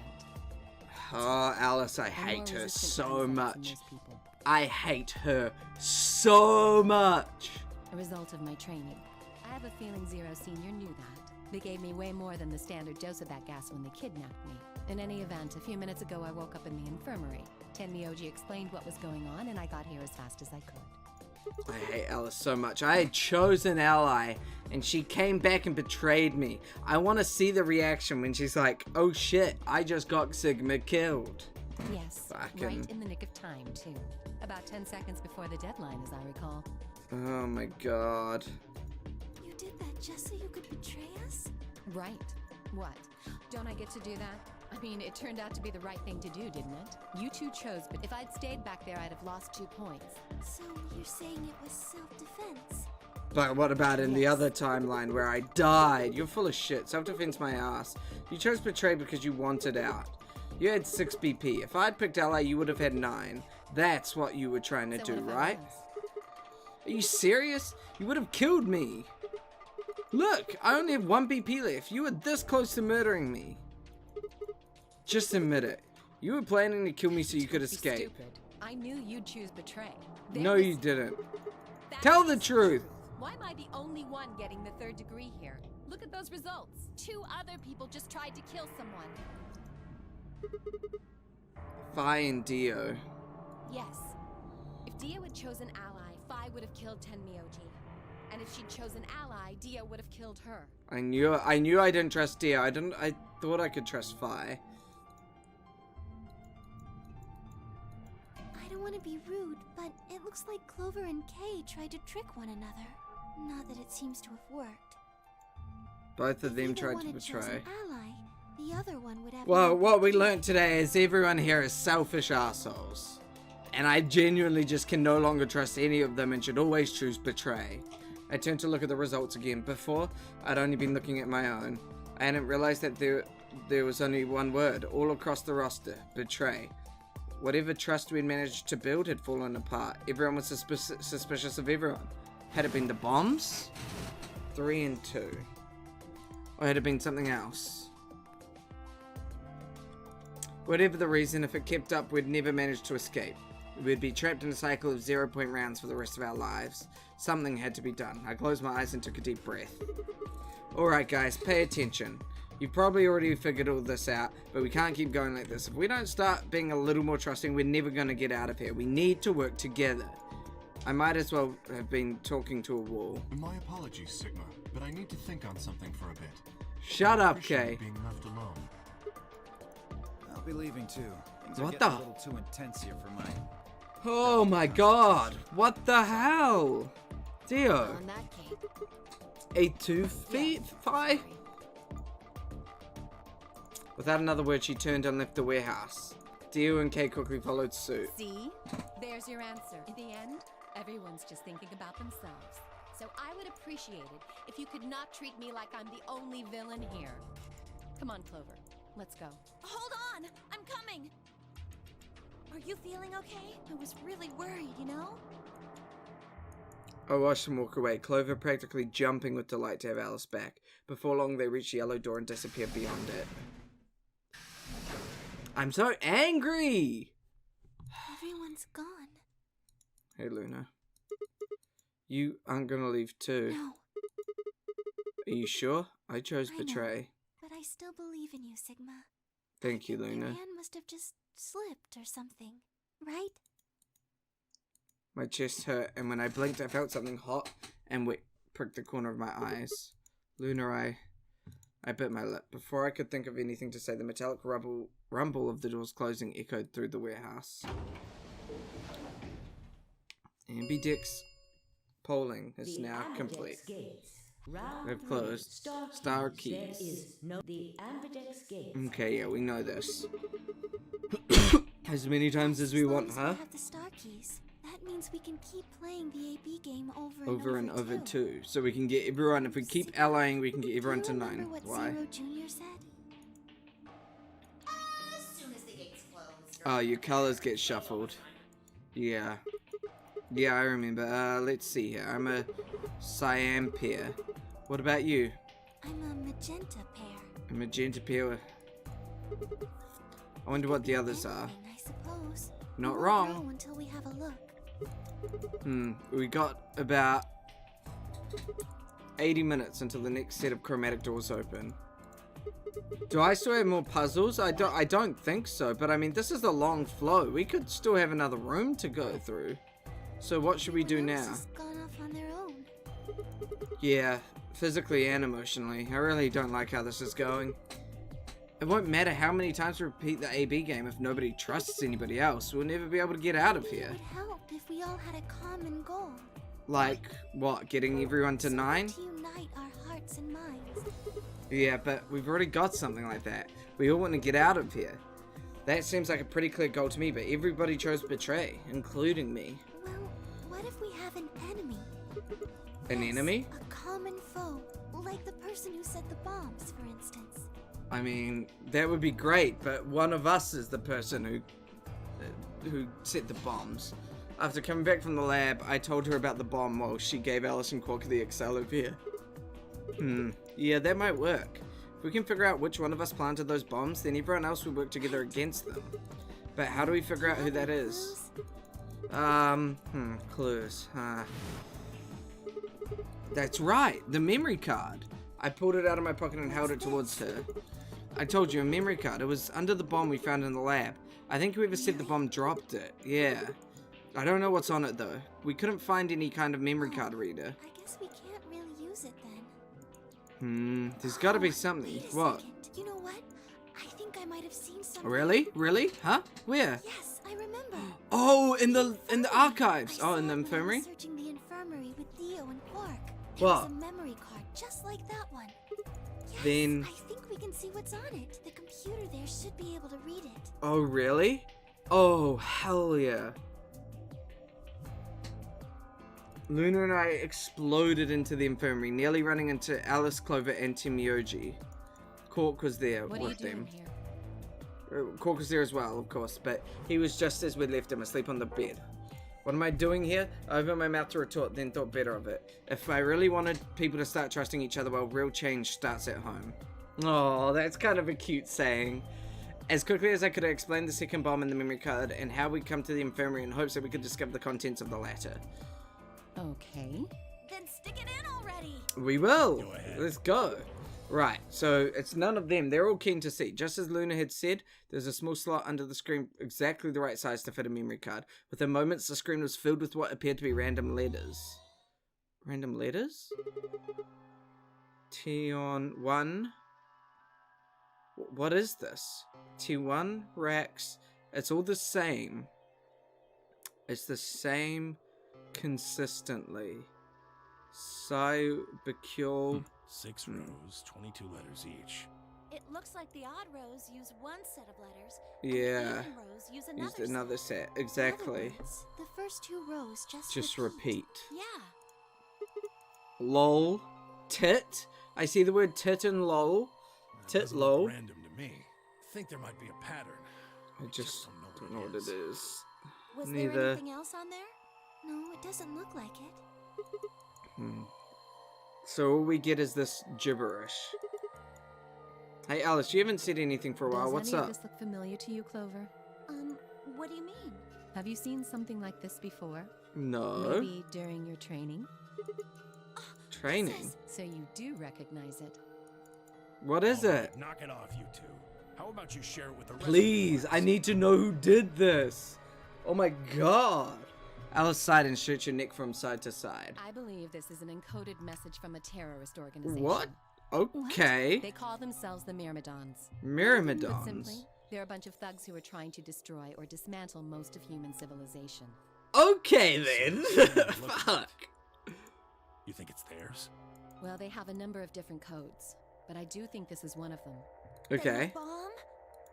Speaker 1: Oh, Alice, I
Speaker 8: I'm
Speaker 1: hate
Speaker 8: more
Speaker 1: her
Speaker 8: resistant to
Speaker 1: so
Speaker 8: insects than
Speaker 1: much.
Speaker 8: most people.
Speaker 1: I hate her so much.
Speaker 8: A result of my training. I have a feeling Zero Senior knew that. They gave me way more than the standard dose of that gas when they kidnapped me. In any event, a few minutes ago I woke up in the infirmary. Tenmyoji explained what was going on, and I got here as fast as I could.
Speaker 1: I hate Alice so much. I had chosen Ally, and she came back and betrayed me. I want to see the reaction when she's like, oh shit, I just got Sigma killed.
Speaker 8: Yes,
Speaker 1: Fucking-
Speaker 8: right in the nick of time, too. About 10 seconds before the deadline, as I recall.
Speaker 1: Oh my god.
Speaker 5: You did that just so you could betray us?
Speaker 8: Right. What? Don't I get to do that? I mean, it turned out to be the right thing to do, didn't it? You two chose, but if I'd stayed back there, I'd have lost 2 points.
Speaker 5: So you're saying it was self-defense?
Speaker 1: But what about in the
Speaker 8: Yes.
Speaker 1: other timeline where I died? You're full of shit. Self-defense my ass. You chose Betray because you wanted out. You had 6 BP. If I'd picked Ally, you would have had 9. That's what you were trying to
Speaker 8: So
Speaker 1: do,
Speaker 8: what if I
Speaker 1: right?
Speaker 8: was?
Speaker 1: Are you serious? You would have killed me. Look, I only have 1 BP left. You were this close to murdering me. Just admit it. You were planning to kill me so you could
Speaker 8: Be
Speaker 1: escape.
Speaker 8: stupid. I knew you'd choose Betray.
Speaker 1: No, you didn't.
Speaker 8: That's
Speaker 1: Tell the truth.
Speaker 8: Why am I the only one getting the 3rd degree here? Look at those results. 2 other people just tried to kill someone.
Speaker 1: Fi and Dio.
Speaker 8: Yes. If Dio had chosen Ally, Fi would have killed Tenmyoji. And if she'd chosen Ally, Dio would have killed her.
Speaker 1: I knew I didn't trust Dio. I thought I could trust Fi.
Speaker 5: I don't want to be rude, but it looks like Clover and Kay tried to trick one another. Not that it seems to have worked.
Speaker 1: Both of
Speaker 5: If
Speaker 1: them
Speaker 5: either
Speaker 1: tried
Speaker 5: one
Speaker 1: to
Speaker 5: had chosen
Speaker 1: betray.
Speaker 5: Ally, the other one would have.
Speaker 1: Well,
Speaker 5: no
Speaker 1: what we
Speaker 5: idea.
Speaker 1: learned today is everyone here is selfish assholes. And I genuinely just can no longer trust any of them and should always choose Betray. I turned to look at the results again. Before, I'd only been looking at my own. I hadn't realized that there was only one word all across the roster. Betray. Whatever trust we'd managed to build had fallen apart. Everyone was suspicious of everyone. Had it been the bombs? 3 and 2. Or had it been something else? Whatever the reason, if it kept up, we'd never manage to escape. We'd be trapped in a cycle of 0-point rounds for the rest of our lives. Something had to be done. I closed my eyes and took a deep breath. Alright guys, pay attention. You've probably already figured all this out, but we can't keep going like this. If we don't start being a little more trusting, we're never going to get out of here. We need to work together. I might as well have been talking to a wall.
Speaker 3: My apologies, Sigma, but I need to think on something for a bit.
Speaker 1: Shut
Speaker 3: I
Speaker 1: up,
Speaker 3: appreciate
Speaker 1: Kay.
Speaker 3: being left alone.
Speaker 7: I'll be leaving too. Things are
Speaker 1: What
Speaker 7: getting
Speaker 1: the-
Speaker 7: a little too intense here for my...
Speaker 1: Oh my god! What the hell? Dio,
Speaker 8: On that cake.
Speaker 1: a 2 feet? 5? Without another word, she turned and left the warehouse. Dio and Kay quickly followed suit.
Speaker 8: See? There's your answer. In the end, everyone's just thinking about themselves. So I would appreciate it if you could not treat me like I'm the only villain here. Come on, Clover. Let's go.
Speaker 5: Hold on! I'm coming! Are you feeling okay? I was really worried, you know?
Speaker 1: I watched them walk away, Clover practically jumping with delight to have Alice back. Before long, they reached the yellow door and disappeared beyond it. I'm so angry!
Speaker 5: Everyone's gone.
Speaker 1: Hey, Luna. You aren't gonna leave too.
Speaker 5: No.
Speaker 1: Are you sure? I chose
Speaker 5: I know,
Speaker 1: Betray.
Speaker 5: but I still believe in you, Sigma.
Speaker 1: Thank you,
Speaker 5: Your
Speaker 1: Luna.
Speaker 5: hand must have just slipped or something, right?
Speaker 1: My chest hurt, and when I blinked, I felt something hot and wet prick the corner of my eyes. Luna, I bit my lip. Before I could think of anything to say, the metallic rumble of the doors closing echoed through the warehouse. Ambidex polling is now complete. They've closed. Star keys.
Speaker 6: The Ambidex gates.
Speaker 1: Okay, yeah, we know this. As many times as we want, huh?
Speaker 5: We have the star keys. That means we can keep playing the AB game
Speaker 1: over and over too. So we can get everyone, if we keep allying, we can get everyone to 9.
Speaker 5: Do you remember what
Speaker 1: Why?
Speaker 5: Zero Jr. said?
Speaker 9: As soon as the gates close.
Speaker 1: Oh, your colors get shuffled. Yeah. Yeah, I remember. Let's see here. I'm a cyan pair. What about you?
Speaker 5: I'm a magenta pair.
Speaker 1: A magenta pair. I wonder what the others are.
Speaker 5: I suppose.
Speaker 1: Not
Speaker 5: We won't
Speaker 1: wrong.
Speaker 5: know until we have a look.
Speaker 1: We got about 80 minutes until the next set of chromatic doors open. Do I still have more puzzles? I don't think so, but I mean, this is a long flow. We could still have another room to go through. So what should we do
Speaker 5: Everyone else
Speaker 1: now?
Speaker 5: has gone off on their own.
Speaker 1: Yeah, physically and emotionally. I really don't like how this is going. It won't matter how many times we repeat the AB game if nobody trusts anybody else. We'll never be able to get out of here.
Speaker 5: It would help if we all had a common goal.
Speaker 1: Like, what, getting everyone to 9?
Speaker 5: To unite our hearts and minds.
Speaker 1: Yeah, but we've already got something like that. We all want to get out of here. That seems like a pretty clear goal to me, but everybody chose Betray, including me.
Speaker 5: Well, what if we have an enemy?
Speaker 1: An
Speaker 5: Yes,
Speaker 1: enemy?
Speaker 5: A common foe, like the person who set the bombs, for instance.
Speaker 1: I mean, that would be great, but one of us is the person who set the bombs. After coming back from the lab, I told her about the bomb while she gave Alice and Quark the Accelovir. Yeah, that might work. If we can figure out which one of us planted those bombs, then everyone else will work together against them. But how do we figure out who that is? Clues. That's right, the memory card. I pulled it out of my pocket and held it towards her. I told you, a memory card. It was under the bomb we found in the lab. I think whoever set the bomb dropped it. Yeah. I don't know what's on it though. We couldn't find any kind of memory card reader.
Speaker 5: I guess we can't really use it then.
Speaker 1: There's gotta be something.
Speaker 5: Wait a
Speaker 1: What?
Speaker 5: second. You know what? I think I might have seen something.
Speaker 1: Really? Really? Huh? Where?
Speaker 5: Yes, I remember.
Speaker 1: Oh, in the archives.
Speaker 5: I
Speaker 1: Oh, in
Speaker 5: saw
Speaker 1: the
Speaker 5: it when I was
Speaker 1: infirmary?
Speaker 5: searching the infirmary with Theo and Quark. There
Speaker 1: What?
Speaker 5: was a memory card just like that one. Yes,
Speaker 1: Then-
Speaker 5: I think we can see what's on it. The computer there should be able to read it.
Speaker 1: Oh, really? Oh, hell yeah. Luna and I exploded into the infirmary, nearly running into Alice, Clover, and Timioji. Quark was there
Speaker 8: What are you
Speaker 1: with
Speaker 8: doing
Speaker 1: them.
Speaker 8: here?
Speaker 1: Quark was there as well, of course, but he was just as we left him asleep on the bed. What am I doing here? I opened my mouth to retort, then thought better of it. If I really wanted people to start trusting each other, well, real change starts at home. Oh, that's kind of a cute saying. As quickly as I could, I explained the second bomb and the memory card, and how we'd come to the infirmary in hopes that we could discover the contents of the latter.
Speaker 8: Okay.
Speaker 5: Then stick it in already.
Speaker 1: We will.
Speaker 4: Go ahead.
Speaker 1: Let's go. Right, so it's none of them. They're all keen to see. Just as Luna had said, there's a small slot under the screen exactly the right size to fit a memory card. Within moments, the screen was filled with what appeared to be random letters. Random letters? Tion 1. What is this? T1, Rax. It's all the same. It's the same consistently. Cybacule.
Speaker 4: 6 rows, 22 letters each.
Speaker 2: It looks like the odd rows use one set of letters.
Speaker 1: Yeah.
Speaker 2: And the even rows use
Speaker 1: Used
Speaker 2: another
Speaker 1: another
Speaker 2: set.
Speaker 1: set.
Speaker 5: In
Speaker 1: Exactly.
Speaker 5: other words, the first two rows
Speaker 1: Just repeat.
Speaker 2: Yeah.
Speaker 1: Lol. Tit. I see the word tit and lol.
Speaker 4: That
Speaker 1: Tit
Speaker 4: doesn't look
Speaker 1: lol.
Speaker 4: random to me. Think there might be a pattern.
Speaker 1: I just don't know what it is.
Speaker 2: Was
Speaker 1: Neither.
Speaker 2: there anything else on there?
Speaker 5: No, it doesn't look like it.
Speaker 1: So all we get is this gibberish. Hey Alice, you haven't said anything for a while.
Speaker 8: Does
Speaker 1: What's
Speaker 8: any
Speaker 1: up?
Speaker 8: of this look familiar to you, Clover?
Speaker 2: What do you mean?
Speaker 8: Have you seen something like this before?
Speaker 1: No.
Speaker 8: Maybe during your training?
Speaker 1: Training?
Speaker 8: So you do recognize it.
Speaker 1: What is
Speaker 4: All
Speaker 1: it?
Speaker 4: right, knock it off, you two. How about you share it with the rest
Speaker 1: Please,
Speaker 4: of the
Speaker 1: I need to know who did this. Oh my god. Alice sighed and stretched her neck from side to side.
Speaker 8: I believe this is an encoded message from a terrorist organization.
Speaker 1: What? Okay.
Speaker 8: They call themselves the Myrmidons. Put
Speaker 1: Myrmidons.
Speaker 8: simply, they're a bunch of thugs who are trying to destroy or dismantle most of human civilization.
Speaker 1: Okay then. Fuck.
Speaker 4: You think it's theirs?
Speaker 8: Well, they have a number of different codes, but I do think this is one of them.
Speaker 1: Okay.
Speaker 5: The bomb?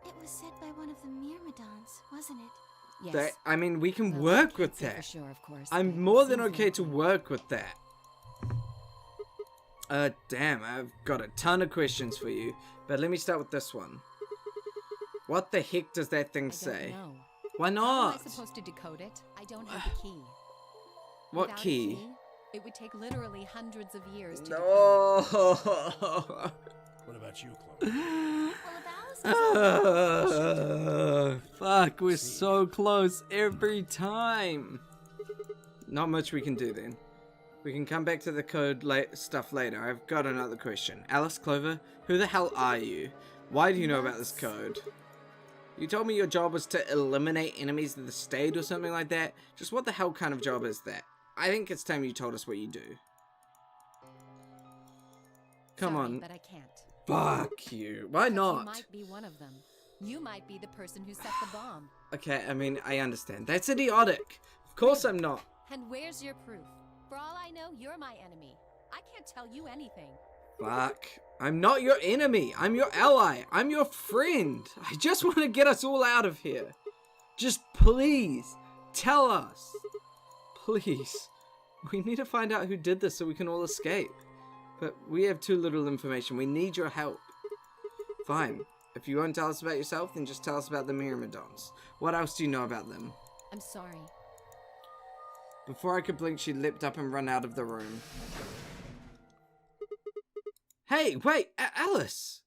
Speaker 5: It was set by one of the Myrmidons, wasn't it?
Speaker 8: Yes.
Speaker 1: That, I mean, we can
Speaker 8: Well, I
Speaker 1: work
Speaker 8: can't
Speaker 1: with
Speaker 8: say for
Speaker 1: that.
Speaker 8: sure, of course,
Speaker 1: I'm
Speaker 8: but
Speaker 1: more
Speaker 8: it
Speaker 1: than
Speaker 8: seems
Speaker 1: okay to
Speaker 8: likely.
Speaker 1: work with that. Damn, I've got a ton of questions for you, but let me start with this one. What the heck does that thing
Speaker 8: I
Speaker 1: say?
Speaker 8: don't know.
Speaker 1: Why
Speaker 8: How am
Speaker 1: not?
Speaker 8: I supposed to decode it? I don't have the key.
Speaker 1: What
Speaker 8: Without a
Speaker 1: key?
Speaker 8: It would take literally hundreds of years to decode.
Speaker 1: No.
Speaker 4: What about you, Chloe?
Speaker 5: Well, if Alice
Speaker 1: Fuck, we're so close every time. Not much we can do then. We can come back to the code stuff later. I've got another question. Alice Clover, who the hell are you? Why do you know about this code? You told me your job was to eliminate enemies of the state or something like that. Just what the hell kind of job is that? I think it's time you told us what you do. Come
Speaker 8: Sorry,
Speaker 1: on.
Speaker 8: but I can't.
Speaker 1: Fuck you. Why
Speaker 8: Because
Speaker 1: not?
Speaker 8: You might be one of them. You might be the person who set the bomb.
Speaker 1: Okay, I mean, I understand. That's idiotic. Of course I'm not.
Speaker 8: And where's your proof? For all I know, you're my enemy. I can't tell you anything.
Speaker 1: Fuck. I'm not your enemy. I'm your ally. I'm your friend. I just want to get us all out of here. Just please, tell us. Please. We need to find out who did this so we can all escape. But we have too little information. We need your help. Fine. If you won't tell us about yourself, then just tell us about the Myrmidons. What else do you know about them?
Speaker 8: I'm sorry.
Speaker 1: Before I could blink, she leapt up and ran out of the room. Hey, wait, Alice!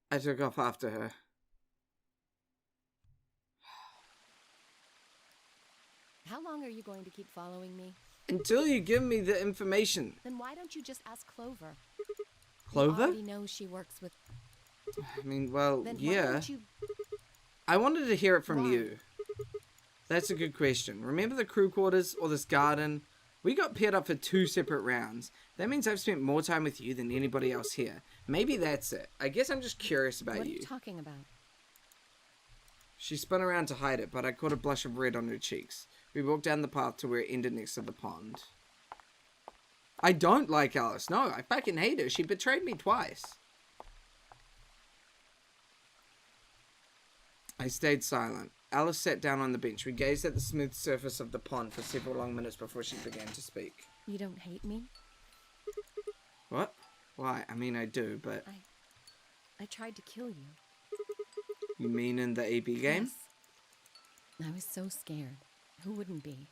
Speaker 1: I took off after her.
Speaker 8: How long are you going to keep following me?
Speaker 1: Until you give me the information.
Speaker 8: Then why don't you just ask Clover?
Speaker 1: Clover?
Speaker 8: You already know she works with...
Speaker 1: I mean, well,
Speaker 8: Then why
Speaker 1: yeah.
Speaker 8: don't you...
Speaker 1: I wanted to hear it from
Speaker 8: Why?
Speaker 1: you. That's a good question. Remember the crew quarters or this garden? We got paired up for 2 separate rounds. That means I've spent more time with you than anybody else here. Maybe that's it. I guess I'm just curious about
Speaker 8: What are
Speaker 1: you.
Speaker 8: you talking about?
Speaker 1: She spun around to hide it, but I caught a blush of red on her cheeks. We walked down the path to where it ended next to the pond. I don't like Alice. No, I fucking hate her. She betrayed me twice. I stayed silent. Alice sat down on the bench. We gazed at the smooth surface of the pond for several long minutes before she began to speak.
Speaker 8: You don't hate me?
Speaker 1: What? Why? I mean, I do, but...
Speaker 8: I tried to kill you.
Speaker 1: You mean in the AB game?
Speaker 8: Yes. I was so scared. Who wouldn't be?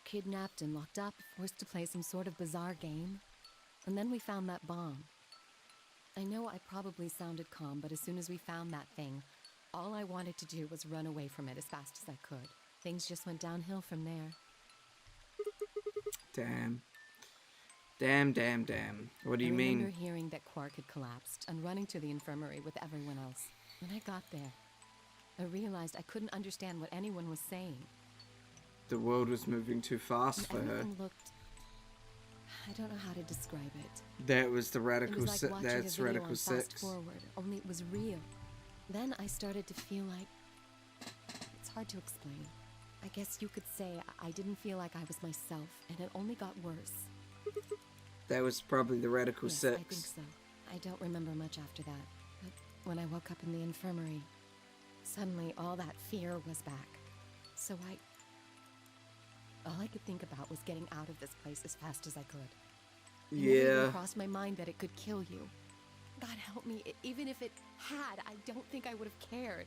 Speaker 8: Kidnapped and locked up, forced to play some sort of bizarre game. And then we found that bomb. I know I probably sounded calm, but as soon as we found that thing, all I wanted to do was run away from it as fast as I could. Things just went downhill from there.
Speaker 1: Damn. Damn. What do you
Speaker 8: I
Speaker 1: mean?
Speaker 8: remember hearing that Quark had collapsed and running to the infirmary with everyone else. When I got there, I realized I couldn't understand what anyone was saying.
Speaker 1: The world was moving too fast for her.
Speaker 8: Everything looked... I don't know how to describe it.
Speaker 1: That was the
Speaker 8: It
Speaker 1: Radical
Speaker 8: was like
Speaker 1: Six.
Speaker 8: watching
Speaker 1: That's
Speaker 8: a video
Speaker 1: Radical
Speaker 8: on
Speaker 1: 6.
Speaker 8: fast forward, only it was real. Then I started to feel like... It's hard to explain. I guess you could say I didn't feel like I was myself, and it only got worse.
Speaker 1: That was probably the Radical
Speaker 8: Yes,
Speaker 1: 6.
Speaker 8: I think so. I don't remember much after that. But when I woke up in the infirmary, suddenly all that fear was back. So all I could think about was getting out of this place as fast as I could. It never
Speaker 1: Yeah.
Speaker 8: even crossed my mind that it could kill you. God help me, even if it had, I don't think I would have cared.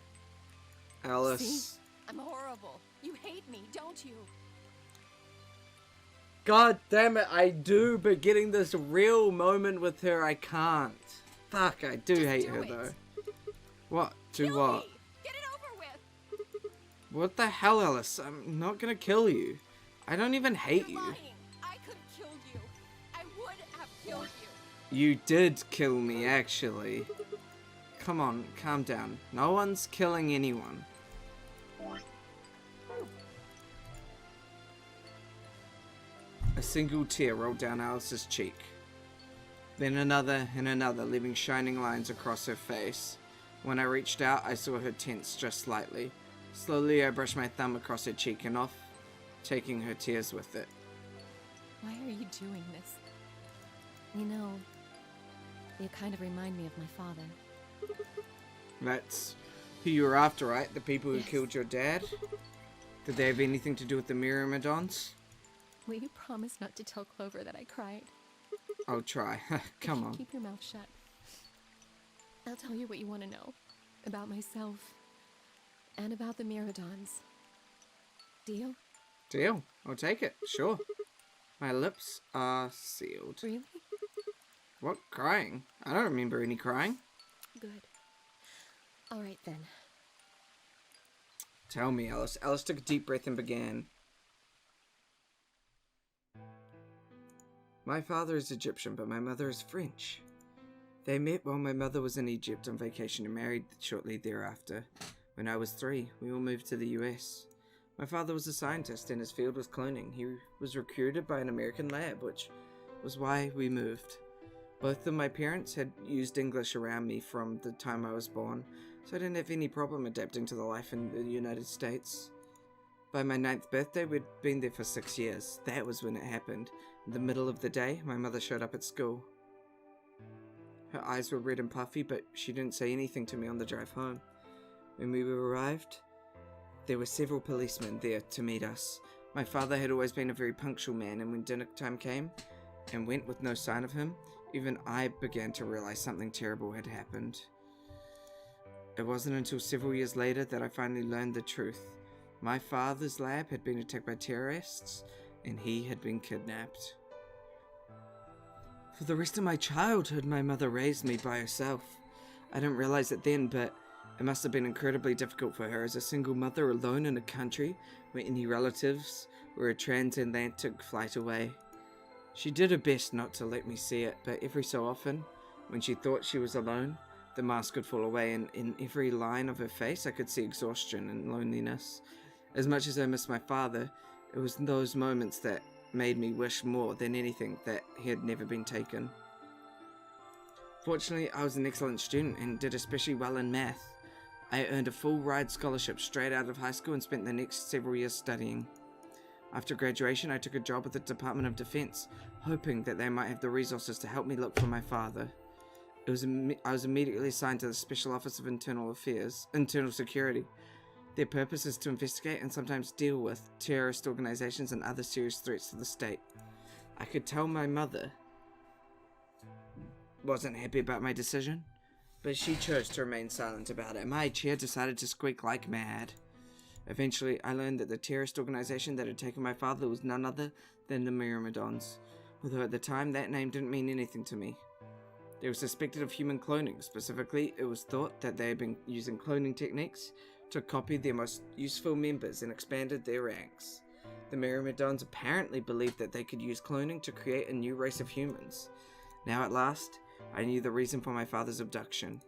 Speaker 1: Alice.
Speaker 8: See? I'm horrible. You hate me, don't you?
Speaker 1: God damn it, I do, but getting this real moment with her, I can't. Fuck, I do hate
Speaker 8: do
Speaker 1: her
Speaker 8: it.
Speaker 1: though. What? Do
Speaker 8: Kill
Speaker 1: what?
Speaker 8: me. Get it over with.
Speaker 1: What the hell, Alice? I'm not gonna kill you. I don't even hate you.
Speaker 8: Lying. I could have killed you. I would have killed you.
Speaker 1: You did kill me, actually. Come on, calm down. No one's killing anyone. A single tear rolled down Alice's cheek. Then another and another, leaving shining lines across her face. When I reached out, I saw her tense just slightly. Slowly, I brushed my thumb across her cheek and off, taking her tears with it.
Speaker 8: Why are you doing this? You know, you kind of remind me of my father.
Speaker 1: That's who you were after, right? The people who
Speaker 8: Yes.
Speaker 1: killed your dad? Did they have anything to do with the Myrmidons?
Speaker 8: Will you promise not to tell Clover that I cried?
Speaker 1: I'll try. Come on.
Speaker 8: Keep your mouth shut. I'll tell you what you want to know. About myself. And about the Myrmidons. Deal?
Speaker 1: Deal. I'll take it. Sure. My lips are sealed.
Speaker 8: Really?
Speaker 1: What? Crying? I don't remember any crying.
Speaker 8: Good. Alright then.
Speaker 1: Tell me, Alice. Alice took a deep breath and began. My father is Egyptian, but my mother is French. They met while my mother was in Egypt on vacation and married shortly thereafter. When I was 3, we all moved to the US. My father was a scientist and his field was cloning. He was recruited by an American lab, which was why we moved. Both of my parents had used English around me from the time I was born, so I didn't have any problem adapting to the life in the United States. By my 9th birthday, we'd been there for 6 years. That was when it happened. In the middle of the day, my mother showed up at school. Her eyes were red and puffy, but she didn't say anything to me on the drive home. When we arrived, there were several policemen there to meet us. My father had always been a very punctual man, and when dinner time came and went with no sign of him, even I began to realize something terrible had happened. It wasn't until several years later that I finally learned the truth. My father's lab had been attacked by terrorists, and he had been kidnapped. For the rest of my childhood, my mother raised me by herself. I didn't realize it then, but it must have been incredibly difficult for her as a single mother alone in a country where any relatives were a transatlantic flight away. She did her best not to let me see it, but every so often, when she thought she was alone, the mask would fall away, and in every line of her face I could see exhaustion and loneliness. As much as I missed my father, it was those moments that made me wish more than anything that he had never been taken. Fortunately, I was an excellent student and did especially well in math. I earned a full ride scholarship straight out of high school and spent the next several years studying. After graduation, I took a job with the Department of Defense, hoping that they might have the resources to help me look for my father. I was immediately assigned to the Special Office of Internal Security. Their purpose is to investigate and sometimes deal with terrorist organizations and other serious threats to the state. I could tell my mother wasn't happy about my decision, but she chose to remain silent about it. My chair decided to squeak like mad. Eventually, I learned that the terrorist organization that had taken my father was none other than the Myrmidons, although at the time that name didn't mean anything to me. They were suspected of human cloning. Specifically, it was thought that they had been using cloning techniques to copy their most useful members and expanded their ranks. The Myrmidons apparently believed that they could use cloning to create a new race of humans. Now at last, I knew the reason for my father's abduction.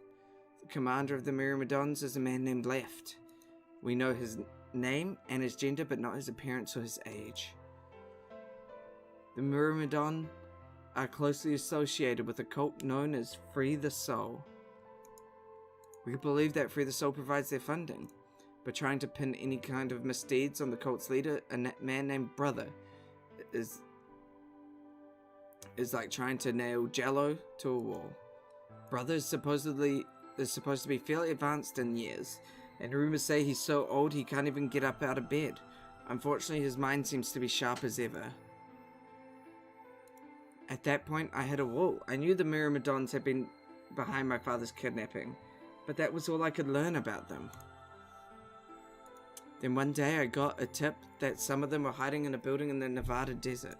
Speaker 1: The commander of the Myrmidons is a man named Left. We know his name and his gender, but not his appearance or his age. The Myrmidon are closely associated with a cult known as Free the Soul. We believe that Free the Soul provides their funding, but trying to pin any kind of misdeeds on the cult's leader, a man named Brother, is like trying to nail Jello to a wall. Brother is supposed to be fairly advanced in years, and rumors say he's so old he can't even get up out of bed. Unfortunately, his mind seems to be sharp as ever. At that point, I had a wall. I knew the Myrmidons had been behind my father's kidnapping, but that was all I could learn about them. Then one day I got a tip that some of them were hiding in a building in the Nevada desert.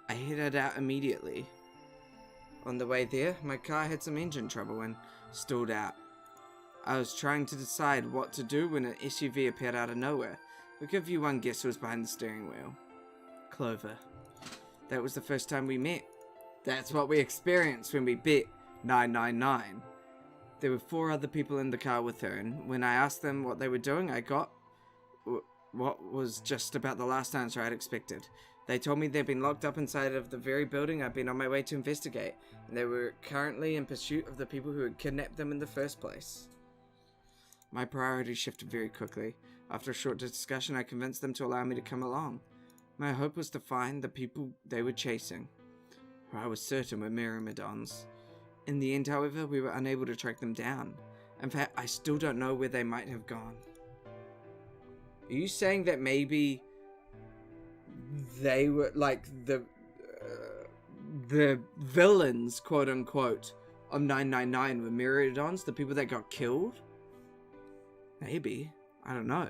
Speaker 1: I headed out immediately. On the way there, my car had some engine trouble and stalled out. I was trying to decide what to do when an SUV appeared out of nowhere. I'll give you one guess who was behind the steering wheel. Clover. That was the first time we met. That's what we experienced when we bet 999. There were 4 other people in the car with her, and when I asked them what they were doing, I got what was just about the last answer I'd expected. They told me they'd been locked up inside of the very building I'd been on my way to investigate, and they were currently in pursuit of the people who had kidnapped them in the first place. My priorities shifted very quickly. After a short discussion, I convinced them to allow me to come along. My hope was to find the people they were chasing, who I was certain were Myrmidons. In the end, however, we were unable to track them down. In fact, I still don't know where they might have gone. Are you saying that maybe they were like the villains, quote unquote, of 999 were Myrmidons, the people that got killed? Maybe. I don't know.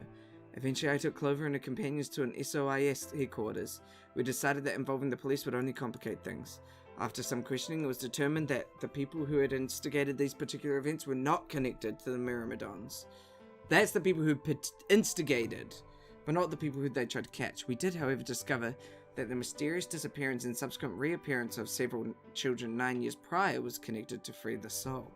Speaker 1: Eventually I took Clover and her companions to an SOIS headquarters. We decided that involving the police would only complicate things. After some questioning, it was determined that the people who had instigated these particular events were not connected to the Myrmidons. That's the people who instigated, but not the people who they tried to catch. We did, however, discover that the mysterious disappearance and subsequent reappearance of several children 9 years prior was connected to Free the Soul.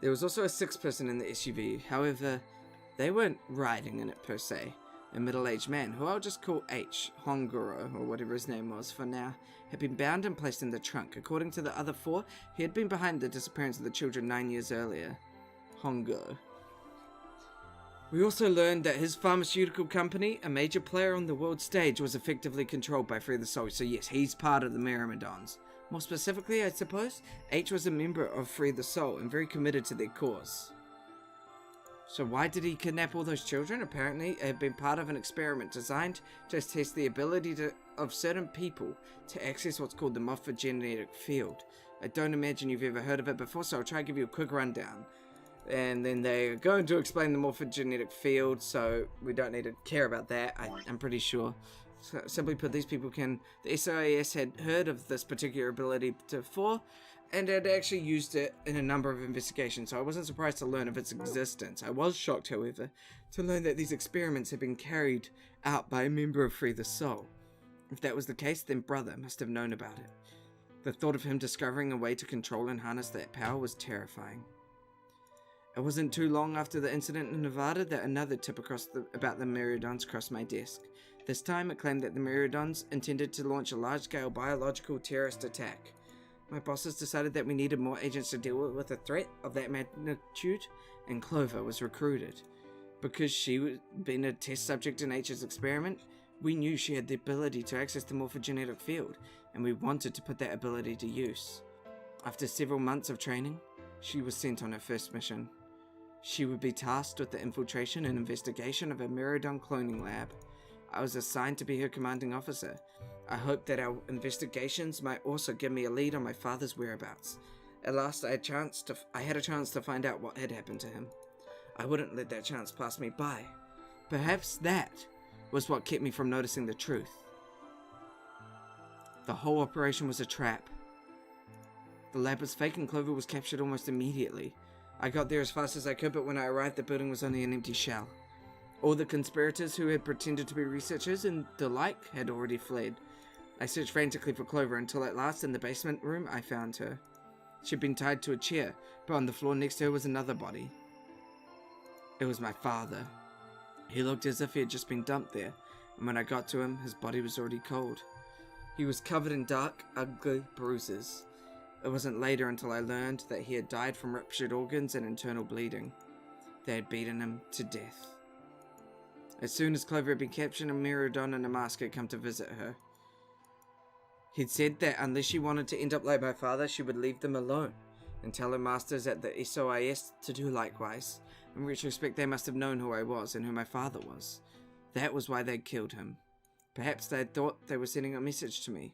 Speaker 1: There was also a 6th person in the SUV, however, they weren't riding in it per se. A middle-aged man, who I'll just call H, Honguro, or whatever his name was for now, had been bound and placed in the trunk. According to the other 4, he had been behind the disappearance of the children 9 years earlier. Hongo. We also learned that his pharmaceutical company, a major player on the world stage, was effectively controlled by Free the Soul, so yes, he's part of the Myrmidons. More specifically, I suppose, H was a member of Free the Soul and very committed to their cause. So why did he kidnap all those children? Apparently, it had been part of an experiment designed to test the ability of certain people to access what's called the morphogenetic field. I don't imagine you've ever heard of it before, so I'll try to give you a quick rundown. And then they're going to explain the morphogenetic field, so we don't need to care about that, I'm pretty sure. So, simply put, these people the SIS had heard of this particular ability before, and had actually used it in a number of investigations, so I wasn't surprised to learn of its existence. I was shocked, however, to learn that these experiments had been carried out by a member of Free the Soul. If that was the case, then Brother must have known about it. The thought of him discovering a way to control and harness that power was terrifying. It wasn't too long after the incident in Nevada that another tip about the Myrmidons crossed my desk. This time it claimed that the Myrmidons intended to launch a large-scale biological terrorist attack. My bosses decided that we needed more agents to deal with a threat of that magnitude, and Clover was recruited. Because she had been a test subject in H's experiment, we knew she had the ability to access the morphogenetic field, and we wanted to put that ability to use. After several months of training, she was sent on her first mission. She would be tasked with the infiltration and investigation of a Myrmidon cloning lab. I was assigned to be her commanding officer. I hoped that our investigations might also give me a lead on my father's whereabouts. At last I had a chance to find out what had happened to him. I wouldn't let that chance pass me by. Perhaps that was what kept me from noticing the truth. The whole operation was a trap. The lab was fake and Clover was captured almost immediately. I got there as fast as I could, but when I arrived, the building was only an empty shell. All the conspirators who had pretended to be researchers and the like had already fled. I searched frantically for Clover until at last in the basement room I found her. She'd been tied to a chair, but on the floor next to her was another body. It was my father. He looked as if he had just been dumped there, and when I got to him, his body was already cold. He was covered in dark, ugly bruises. It wasn't later until I learned that he had died from ruptured organs and internal bleeding. They had beaten him to death. As soon as Clover had been captured, a Myrmidon in a mask had come to visit her. He'd said that unless she wanted to end up like my father, she would leave them alone, and tell her masters at the SOIS to do likewise. In retrospect, they must have known who I was and who my father was. That was why they'd killed him. Perhaps they had thought they were sending a message to me,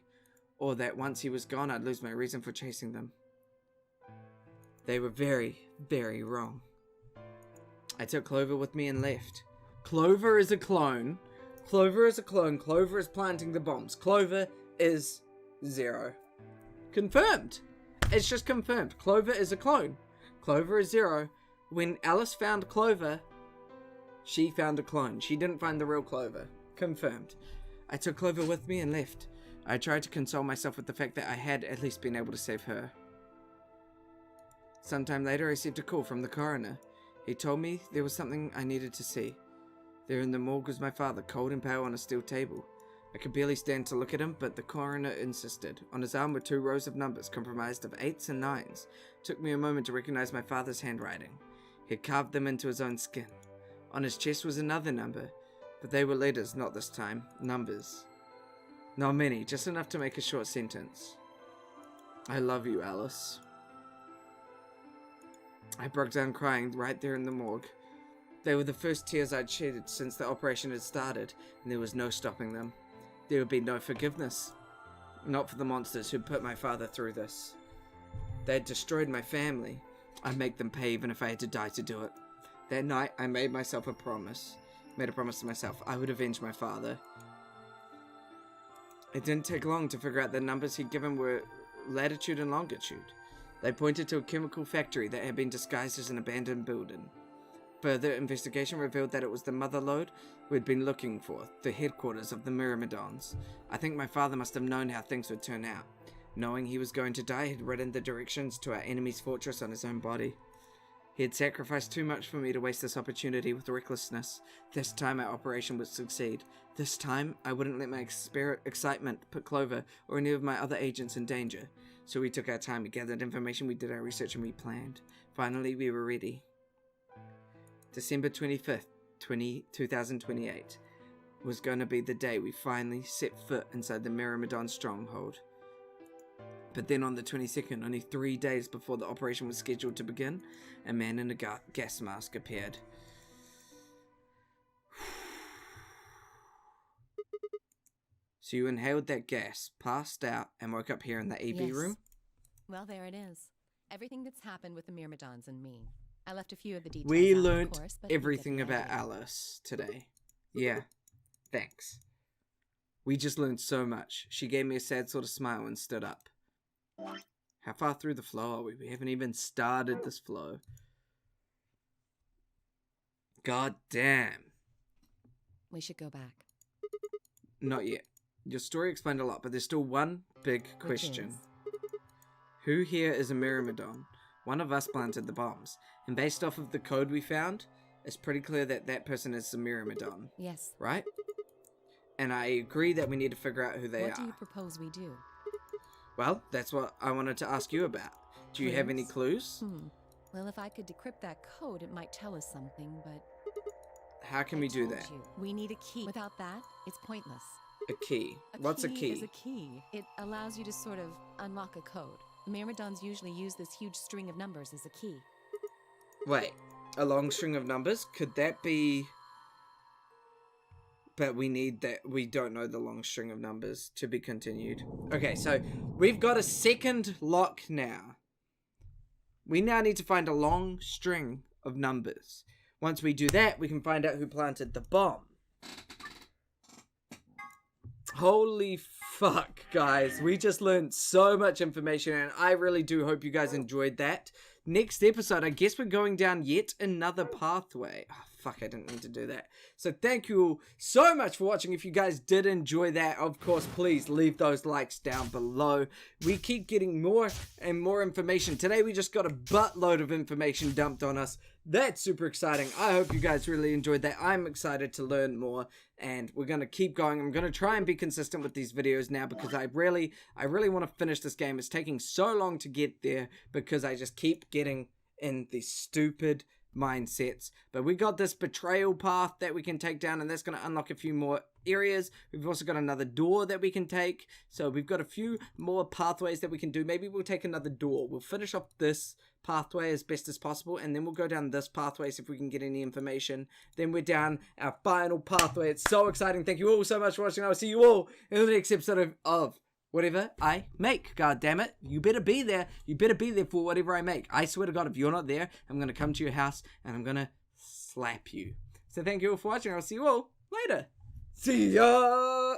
Speaker 1: or that once he was gone, I'd lose my reason for chasing them. They were very, very wrong. I took Clover with me and left. Clover is a clone. Clover is a clone. Clover is planting the bombs. Clover is 0. Confirmed. it's just confirmed. Clover is a clone. Clover is 0. When Alice found Clover, she found a clone. She didn't find the real Clover. Confirmed. I took Clover with me and left. I tried to console myself with the fact that I had at least been able to save her. Sometime later, I received a call from the coroner. He told me there was something I needed to see. There in the morgue was my father, cold and pale on a steel table. I could barely stand to look at him, but the coroner insisted. On his arm were 2 rows of numbers comprised of 8s and 9s. It took me a moment to recognize my father's handwriting. He had carved them into his own skin. On his chest was another number, but they were letters, not this time. Numbers. Not many, just enough to make a short sentence. I love you, Alice. I broke down crying right there in the morgue. They were the first tears I'd shed since the operation had started, and there was no stopping them. There would be no forgiveness. Not for the monsters who put my father through this. They had destroyed my family. I'd make them pay even if I had to die to do it. That night, I made myself a promise. Made a promise to myself. I would avenge my father. It didn't take long to figure out the numbers he'd given were latitude and longitude. They pointed to a chemical factory that had been disguised as an abandoned building. Further investigation revealed that it was the mother lode we'd been looking for, the headquarters of the Myrmidons. I think my father must have known how things would turn out. Knowing he was going to die, he'd written the directions to our enemy's fortress on his own body. He had sacrificed too much for me to waste this opportunity with recklessness. This time our operation would succeed. This time, I wouldn't let my excitement put Clover or any of my other agents in danger. So we took our time, we gathered information, we did our research, and we planned. Finally, we were ready. December 25th, 2028 was going to be the day we finally set foot inside the Myrmidon stronghold. But then on the 22nd, only 3 days before the operation was scheduled to begin, a man in a gas mask appeared. So you inhaled that gas, passed out, and woke up here in the EV room?
Speaker 8: Well, there it is. Everything that's happened with the Myrmidons and me. I left a few of the details
Speaker 1: We
Speaker 8: out, of
Speaker 1: learnt
Speaker 8: course, but you get
Speaker 1: everything
Speaker 8: the
Speaker 1: about
Speaker 8: idea.
Speaker 1: Alice today. Yeah, thanks. We just learned so much. She gave me a sad sort of smile and stood up. How far through the flow are we? We haven't even started this flow. God damn.
Speaker 8: We should go back.
Speaker 1: Not yet. Your story explained a lot, but there's still one big question.
Speaker 8: Which is?
Speaker 1: Who here is a Myrmidon? One of us planted the bombs, and based off of the code we found, it's pretty clear that that person is a Myrmidon.
Speaker 8: Yes.
Speaker 1: Right? And I agree that we need to figure out who they
Speaker 8: What
Speaker 1: are.
Speaker 8: do you propose we do?
Speaker 1: Well, that's what I wanted to ask you about. Do you have any clues?
Speaker 8: Well, if I could decrypt that code, it might tell us something, but...
Speaker 1: How can we do that?
Speaker 8: We need a key. Without that, it's pointless.
Speaker 1: A key. What's a key?
Speaker 8: Is a key. It allows you to sort of unlock a code. Myrmidons usually use this huge string of numbers as a key.
Speaker 1: Wait, a long string of numbers? Could that be... But we need that. We don't know the long string of numbers. To be continued. Okay, so we've got a second lock now. We now need to find a long string of numbers. Once we do that, we can find out who planted the bomb. Holy fuck, guys. We just learned so much information, and I really do hope you guys enjoyed that. Next episode, I guess we're going down yet another pathway. Oh, fuck, I didn't mean to do that. So thank you all so much for watching. If you guys did enjoy that, of course, please leave those likes down below. We keep getting more and more information. Today, we just got a buttload of information dumped on us. That's super exciting. I hope you guys really enjoyed that. I'm excited to learn more, and we're going to keep going. I'm going to try and be consistent with these videos now because I really want to finish this game. It's taking so long to get there because I just keep getting in these stupid mindsets. But we got this betrayal path that we can take down, and that's going to unlock a few more areas. We've also got another door that we can take. So we've got a few more pathways that we can do. Maybe we'll take another door. We'll finish off this pathway as best as possible, and then we'll go down this pathway, see if we can get any information. Then we're down our final pathway. It's so exciting. Thank you all so much for watching. I'll see you all in the next episode of whatever I make. God damn it. You better be there. You better be there for whatever I make. I swear to God, if you're not there, I'm going to come to your house and I'm going to slap you. So thank you all for watching. I'll see you all later. See ya!